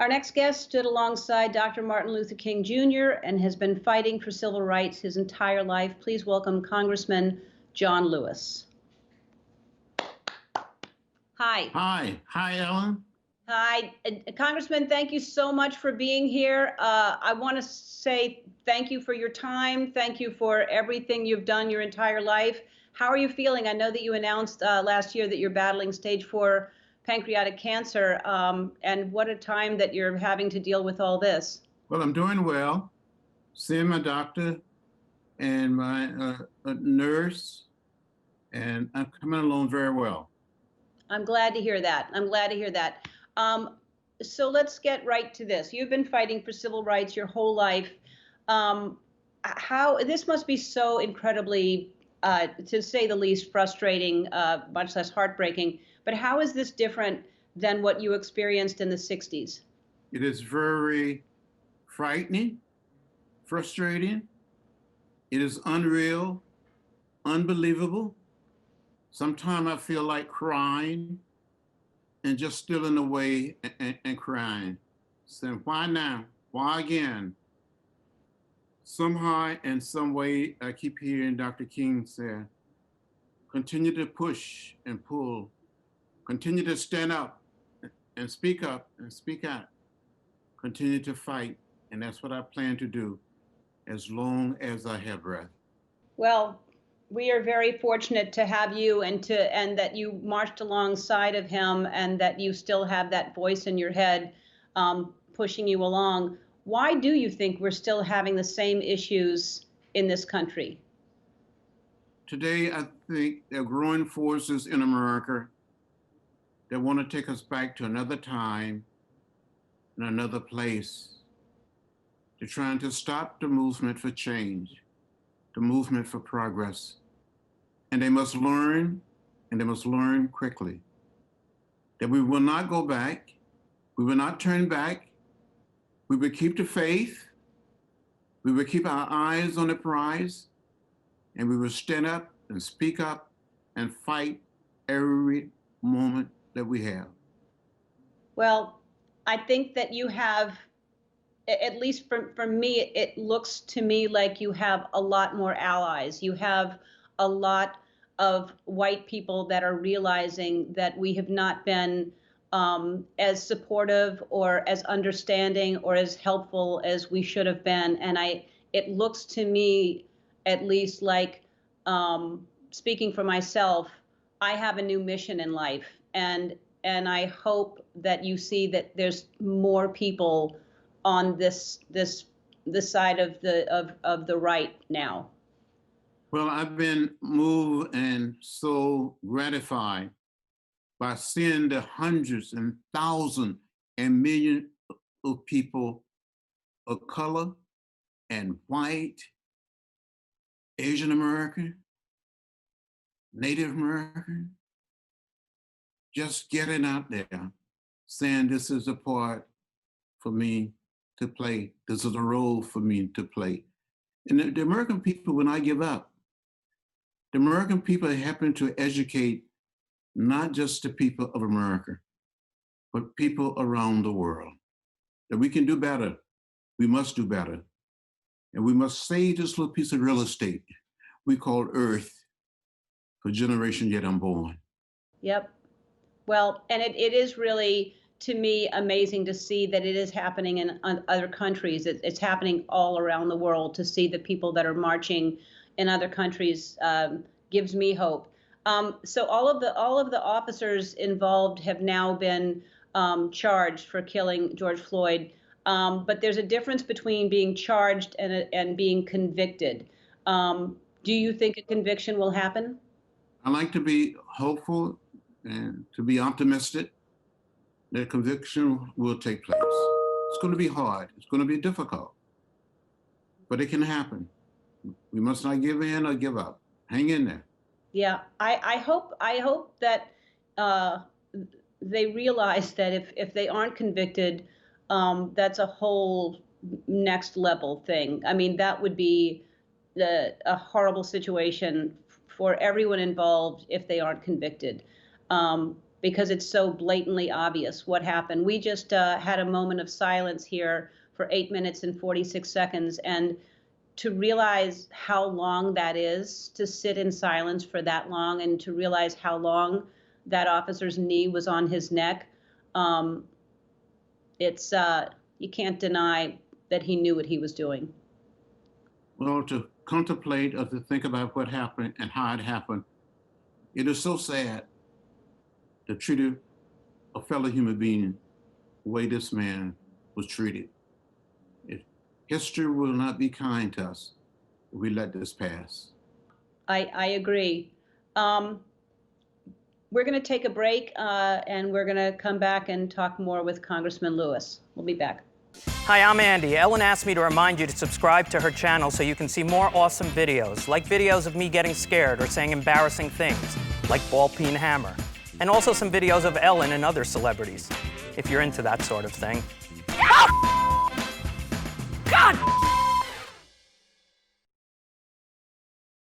Our next guest stood alongside Dr. Martin Luther King Jr. and has been fighting for civil rights his entire life. Please welcome Congressman John Lewis. Hi. Hi, Ellen. Hi, Congressman, thank you so much for being here. I want to say thank you for your time. Thank you for everything you've done your entire life. How are you feeling? I know that you announced last year that you're battling stage 4 pancreatic cancer, and what a time that you're having to deal with all this. Well, I'm doing well. Seeing my doctor and my nurse, and I'm coming along very well. I'm glad to hear that. I'm glad to hear that. So let's get right to this. You've been fighting for civil rights your whole life. How this must be so incredibly, to say the least, frustrating, much less heartbreaking. But how is this different than what you experienced in the 60s? It is very frightening, frustrating. It is unreal, unbelievable. Sometimes I feel like crying and just stealing away and crying. Saying, why now? Why again? Somehow, in some way, I keep hearing Dr. King say, continue to push and pull, continue to stand up and speak out, continue to fight. And that's what I plan to do as long as I have breath. Well, we are very fortunate to have you and that you marched alongside of him and that you still have that voice in your head pushing you along. Why do you think we're still having the same issues in this country? Today, I think there are growing forces in America that want to take us back to another time and another place. They're trying to stop the movement for change, the movement for progress. And they must learn, and they must learn quickly, that we will not go back, we will not turn back, we will keep the faith, we will keep our eyes on the prize, and we will stand up and speak up and fight every moment that we have. Well, I think that you have, at least for me, it looks to me like you have a lot more allies. You have a lot of white people that are realizing that we have not been as supportive or as understanding or as helpful as we should have been. And it looks to me, at least, like, speaking for myself, I have a new mission in life, and I hope that you see that there's more people on this side of the right now. Well, I've been moved and so gratified by seeing the hundreds and thousands and millions of people of color and white, Asian American, Native American, just getting out there saying this is a part for me to play. This is a role for me to play. And the American people will not give up. The American people are helping to educate not just the people of America, but people around the world. That we can do better. We must do better. And we must save this little piece of real estate we call Earth for generation yet unborn. Yep. Well, and it is really, to me, amazing to see that it is happening in other countries. It's happening all around the world. To see the people that are marching in other countries gives me hope. So all of the officers involved have now been charged for killing George Floyd. But there's a difference between being charged and being convicted. Do you think a conviction will happen? I like to be hopeful and to be optimistic that conviction will take place. It's going to be hard. It's going to be difficult, but it can happen. We must not give in or give up. Hang in there. Yeah, I hope that they realize that if they aren't convicted, that's a whole next level thing. I mean, that would be a horrible situation for everyone involved if they aren't convicted. because it's so blatantly obvious what happened. We just had a moment of silence here for 8 minutes and 46 seconds. And to realize how long that is, to sit in silence for that long, and to realize how long that officer's knee was on his neck, it's you can't deny that he knew what he was doing. Well, to contemplate or to think about what happened and how it happened, it is so sad to treat a fellow human being the way this man was treated. History will not be kind to us if we let this pass. I agree. We're going to take a break, and we're going to come back and talk more with Congressman Lewis. We'll be back. Hi, I'm Andy. Ellen asked me to remind you to subscribe to her channel so you can see more awesome videos, like videos of me getting scared or saying embarrassing things, like ball peen hammer, and also some videos of Ellen and other celebrities, if you're into that sort of thing.